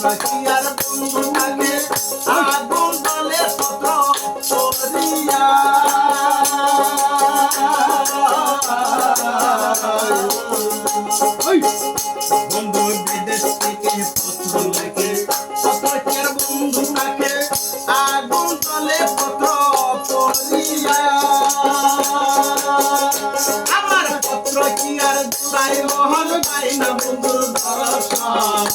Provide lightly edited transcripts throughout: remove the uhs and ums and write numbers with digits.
কি আর বন্ধু থাকে আগুন জলে পত্র সরিয়া বন্ধু বিদেশ থেকে পত্র লেখে পত্র কি আর বন্ধু থাকে আগুন জলে পত্র সরিয়া আমার পত্র কি আর জুড়াই মহল পাই না বন্ধুর দর্শন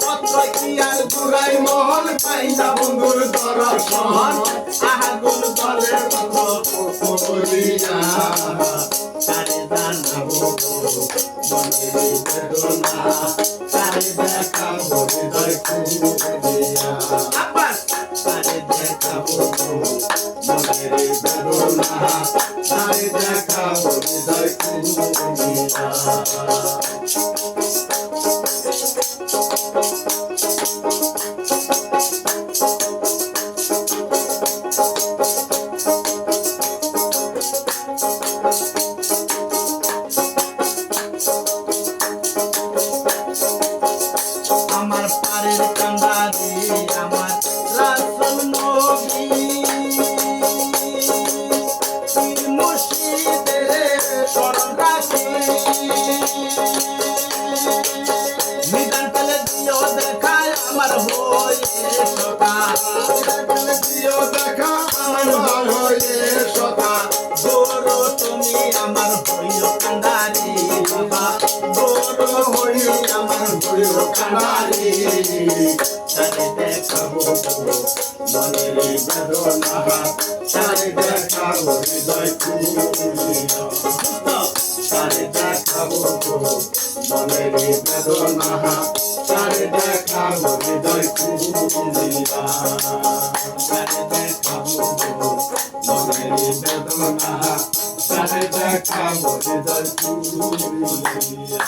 পত্র কি আর জুড়াই মহল পাই না বন্ধুর দর্শন আগুন জলে পত্র সরিয়া তারে জানাবো মনের বেদনা তারে দেখাবো হৃদয় খুলিয়া আবার তারে দেখাবো মনের বেদনা তারে দেখাবো হৃদয় খুলিয়া আমার পারের কান্দারে আমার রাসূল নবী পীর মুর্শিদের শরণ রাখি নিদান পেলে দিও দেখা আমার হয়ে সখা নিদান পেলে দিও দেখা আমার হয়ে সখা গোরো তুমি আমার হইও কান্দারে বাবা গোরো হইও আমার হইও কান্দারে তারে দেখাবো মনের বেদনা তারে দেখাবো হৃদয় খুলিয়া তারে দেখাবো মনের বেদনা তারে দেখাবো হৃদয় খুলিয়া তারে দেখাবো মনের বেদনা তারে দেখাবো হৃদয় খুলিয়া